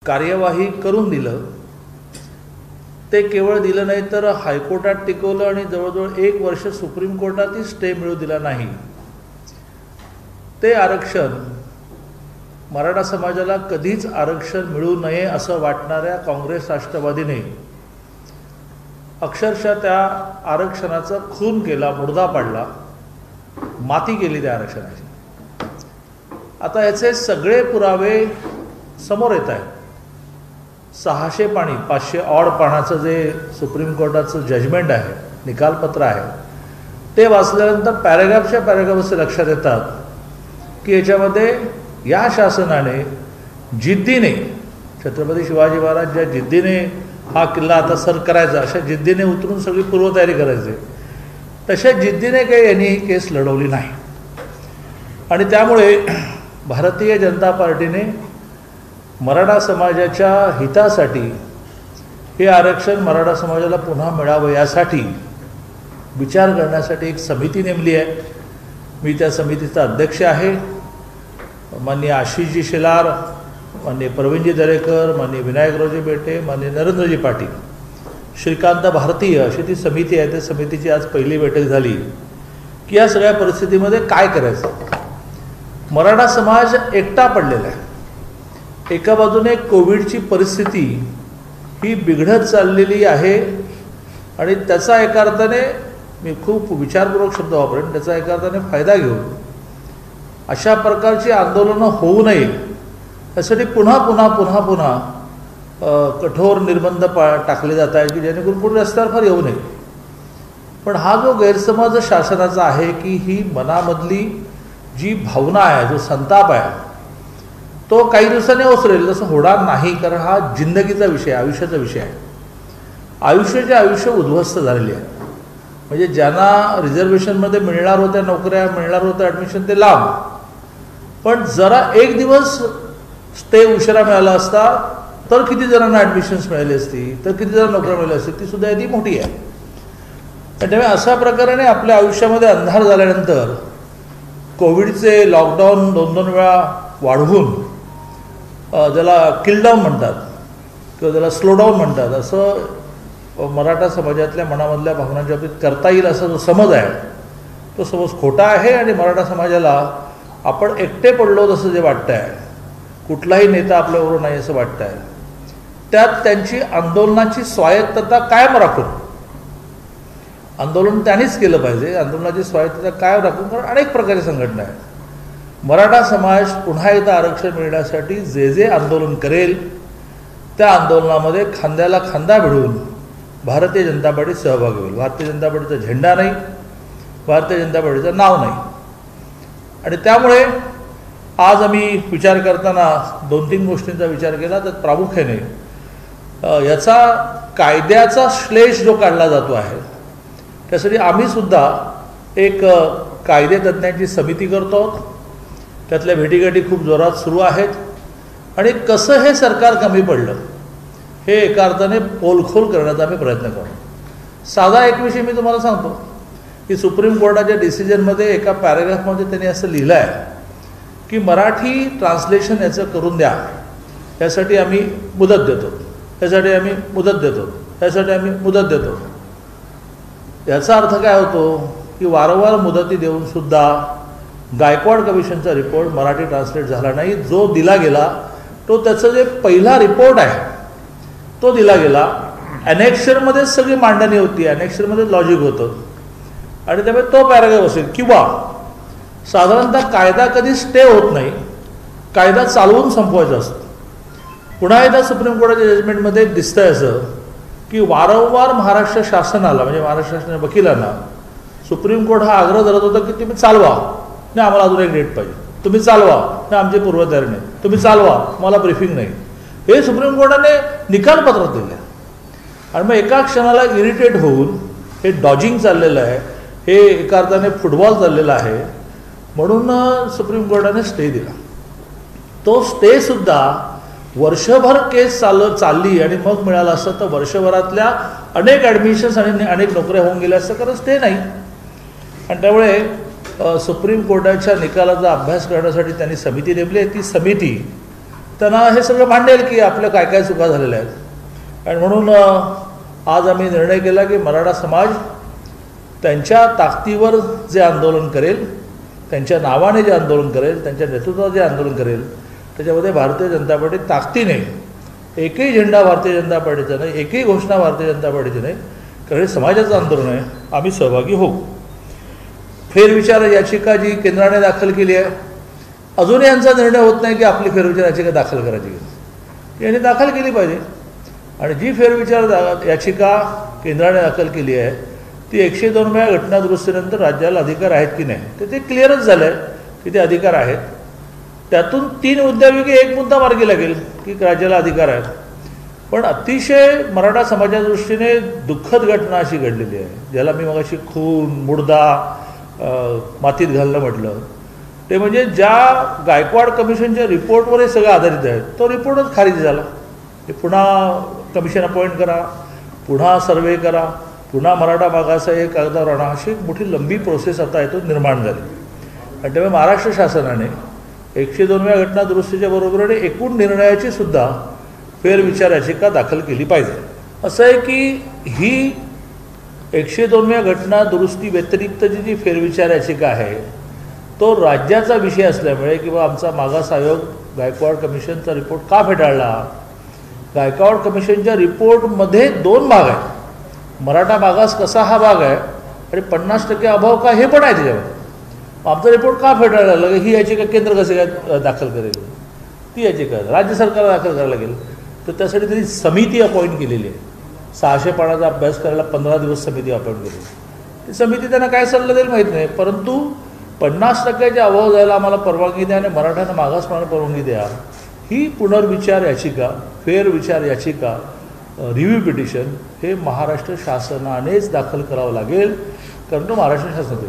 कार्यवाही करून दिलं, ते केवळ दिलं नाही तर हायकोर्टात टिकवलं आणि जवळजवळ 1 वर्ष सुप्रीम कोर्टातही स्टे मिळू दिला नाही. ते आरक्षण मराठा समाजाला कधीच आरक्षण मिळू नये असं वाटणाऱ्या काँग्रेस राष्ट्रवादीने अक्षरशः त्या आरक्षणाचा खून केला, मुर्दा पाडला, माती केली त्या आरक्षणाची. आता याचे सगळे पुरावे समोर येत आहेत. 600 पानी 500 ऑड पानाचं जे सुप्रीम कोर्टाचं जजमेंट आहे, निकालपत्र आहे, ते वाचल्यानंतर पॅरेग्राफच्या पॅरेग्राफ असे लक्षात येतात की याच्यामध्ये या शासनाने जिद्दीने, छत्रपती शिवाजी महाराज ज्या जिद्दीने हा किल्ला आता सर करायचा, अशा जिद्दीने उतरून सगळी पूर्वतयारी करायची, तशा जिद्दीने काही यांनी केस लढवली नाही. आणि त्यामुळे भारतीय जनता पार्टीने मराठा समाजाच्या हितासाठी हे आरक्षण मराठा समाजाला पुन्हा मिळावं यासाठी विचार करण्यासाठी एक समिती नेमली आहे. मी त्या समितीचा अध्यक्ष आहे. माननीय आशिषजी शेलार, माननीय प्रवीणजी दरेकर, माननीय विनायकरावजी बेटे, माननीय नरेंद्रजी पाटील, श्रीकांत भारतीय अशी ती समिती आहे. त्या समितीची आज पहिली बैठक झाली की या सगळ्या परिस्थितीमध्ये काय करायचं. मराठा समाज एकटा पडलेला आहे. एका बाजूने कोविडची परिस्थिती ही बिघडत चाललेली आहे आणि त्याचा एका अर्थाने, मी खूप विचारपूर्वक शब्द वापरेन, त्याचा एका अर्थाने फायदा घेऊन अशा प्रकारची आंदोलनं होऊ नये यासाठी पुन्हा पुन्हा पुन्हा पुन्हा कठोर निर्बंध टाकले जात आहेत की जेणेकरून पुढे रस्त्यावर फार येऊ नये. पण हा जो गैरसमज शासनाचा आहे की ही मनामधली जी भावना आहे, जो संताप आहे, तो काही दिवसांनी ओसरेल, तसं होणार नाही. कारण हा जिंदगीचा विषय, आयुष्याचा विषय आहे. आयुष्याचे आयुष्य उद्ध्वस्त झालेले आहे. म्हणजे ज्यांना रिझर्वेशनमध्ये मिळणार होत्या नोकऱ्या, मिळणार होतं ॲडमिशन, ते लांब. पण जरा एक दिवस स्टे उशिरा मिळाला असता तर किती जणांना ॲडमिशन्स मिळाली असती, तर किती जणांना नोकऱ्या मिळाल्या असती, ती सुद्धा यादी मोठी आहे. त्यामुळे अशा प्रकाराने आपल्या आयुष्यामध्ये अंधार झाल्यानंतर कोविडचे लॉकडाऊन 2-2 वेळा वाढवून ज्याला किलडाऊन म्हणतात किंवा ज्याला स्लोडाऊन म्हणतात, असं मराठा समाजातल्या मनामधल्या भावनांच्या बाबतीत करता येईल असा जो समज आहे, तो समज खोटा आहे. आणि मराठा समाजाला आपण एकटे पडलो जसं जे वाटतं आहे, कुठलाही नेता आपल्याबरोबर नाही असं वाटतं आहे, त्यात त्यांची आंदोलनाची स्वायत्तता कायम राखून, आंदोलन त्यांनीच केलं पाहिजे, आंदोलनाची स्वायत्तता कायम राखून, कारण अनेक प्रकारे संघटना आहेत. मराठा समाज पुन्हा एकदा आरक्षण मिळण्यासाठी जे जे आंदोलन करेल त्या आंदोलनामध्ये खांद्याला खांदा भिडून भारतीय जनता पार्टी सहभागी होईल. भारतीय जनता पार्टीचा झेंडा नाही, भारतीय जनता पार्टीचं नाव नाही. आणि त्यामुळे आज आम्ही विचार करताना 2-3 गोष्टींचा विचार केला. तर प्रामुख्याने याचा कायद्याचा श्लेष जो काढला जातो आहे, त्यासाठी आम्हीसुद्धा एक कायदेतज्ञांची समिती करतो. त्यातल्या भेटीगाठी खूप जोरात सुरू आहेत. आणि कसं हे सरकार कमी पडलं हे एका अर्थाने पोलखोल करण्याचा आम्ही प्रयत्न करू. साधा एक विषय मी तुम्हाला सांगतो की सुप्रीम कोर्टाच्या डिसिजनमध्ये एका पॅरेग्राफमध्ये त्यांनी असं लिहिलं आहे की मराठी ट्रान्सलेशन याचं करून द्या, यासाठी आम्ही मुदत देतो, यासाठी आम्ही मुदत देतो, यासाठी आम्ही मुदत देतो. याचा अर्थ काय होतो की वारंवार मुदती देऊनसुद्धा गायकवाड कमिशनचा रिपोर्ट मराठी ट्रान्सलेट झाला नाही. जो दिला गेला तो त्याचं जे पहिला रिपोर्ट आहे तो दिला गेला. ॲनेक्शरमध्येच सगळी मांडणी होती, ॲनेक्शरमध्ये लॉजिक होतं आणि त्यामुळे तो पॅराग्राफ असेल. किंवा साधारणतः कायदा कधी स्टे होत नाही, कायदा चालवून संपवायचा असतो. पुन्हा एकदा सुप्रीम कोर्टाच्या जजमेंटमध्ये दिसतंय असं की वारंवार महाराष्ट्र शासनाला, म्हणजे महाराष्ट्र शासनाच्या वकिलांना सुप्रीम कोर्ट हा आग्रह धरत होता की तुम्ही चालवा, नाही आम्हाला अजून एक डेट पाहिजे, तुम्ही चालवा, नाही आमची पूर्वतयारी नाही, तुम्ही चालवा, मला ब्रीफिंग नाही, हे सुप्रीम कोर्टाने निकालपत्रात दिले. आणि मग एका क्षणाला इरिटेट होऊन हे डॉजिंग चाललेलं आहे, हे एका अर्थाने फुटबॉल चाललेला आहे, म्हणून सुप्रीम कोर्टाने स्टे दिला. तो स्टेसुद्धा वर्षभर केस चालली आणि मग मिळाला असतं तर वर्षभरातल्या अनेक ॲडमिशन्स आणि अनेक नोकऱ्या होऊन गेल्या असतं, कारण स्टे नाही. आणि त्यामुळे सुप्रीम कोर्टाच्या निकालाचा अभ्यास करण्यासाठी त्यांनी समिती नेमली. ती समिती त्यांना हे सगळं मांडेल की आपल्या काय काय चुका झालेल्या आहेत. आणि म्हणून आज आम्ही निर्णय केला की मराठा समाज त्यांच्या ताकदीवर जे आंदोलन करेल, त्यांच्या नावाने जे आंदोलन करेल, त्यांच्या नेतृत्वात जे आंदोलन करेल, त्याच्यामध्ये भारतीय जनता पार्टी ताकदीने एकही झेंडा भारतीय जनता पार्टीचा नाही, एकही घोषणा भारतीय जनता पार्टीची नाही, कारण हे समाजाचं आंदोलन आहे, आम्ही सहभागी होऊ. फेरविचार याचिका जी केंद्राने दाखल केली आहे, अजूनही यांचा निर्णय होत नाही की आपली फेरविचार याचिका दाखल करायची, यांनी दाखल केली पाहिजे. आणि जी फेरविचार याचिका केंद्राने दाखल केली आहे ती 102 वेळा घटना दुरुस्तीनंतर राज्याला अधिकार आहेत की नाही, तर ते क्लिअरच झालं आहे की ते अधिकार आहेत. त्यातून 3 मुद्द्यापैकी एक मुद्दा मार्गी लागेल की राज्याला अधिकार आहेत. पण अतिशय मराठा समाजाच्या दृष्टीने दुःखद घटना अशी घडलेली आहे, ज्याला मी मगाशी खून, मुर्दा, मातीत घालणं म्हटलं, ते म्हणजे ज्या गायकवाड कमिशनच्या रिपोर्टवर हे सगळं आधारित आहे, तो रिपोर्टच खारिज झाला. ते पुन्हा कमिशन अपॉइंट करा, पुन्हा सर्वे करा, पुन्हा मराठा मागास हे कागदावर आणा, अशी एक मोठी लंबी प्रोसेस आता येतो निर्माण झाली. आणि त्यामुळे महाराष्ट्र शासनाने 102 वेळा घटना दुरुस्तीच्या बरोबरीने एकूण निर्णयाची सुद्धा फेरविचार याचिका दाखल केली पाहिजे. असं आहे की ही 102 वेळा घटना दुरुस्ती व्यतिरिक्तची जी फेरविचार याचिका आहे तो राज्याचा विषय असल्यामुळे किंवा आमचा मागास आयोग गायकवाड कमिशनचा रिपोर्ट का फेटाळला, गायकवाड कमिशनच्या रिपोर्टमध्ये 2 भाग आहेत. मराठा मागास कसा हा भाग आहे आणि 50% अभाव का हे पण आहे त्याच्यामध्ये. आमचा रिपोर्ट का फेटाळला लागेल, ही याचिका केंद्र कसे काय दाखल करेल, ती याचिका राज्य सरकारला दाखल करायला लागेल. तर त्यासाठी त्यांनी समिती अपॉइंट केलेली आहे. 600 पानाचा अभ्यास करायला 15 दिवस समिती अपॉइंट केली. ती समिती त्यांना काय सल्ला देईल माहीत नाही, परंतु 50% अभाव जायला आम्हाला परवानगी द्या आणि मराठ्यांना मागासपणाला परवानगी द्या, ही पुनर्विचार याचिका, फेरविचार याचिका, रिव्ह्यू पिटिशन हे महाराष्ट्र शासनानेच दाखल करावं लागेल, कारण तो महाराष्ट्र शासनाचा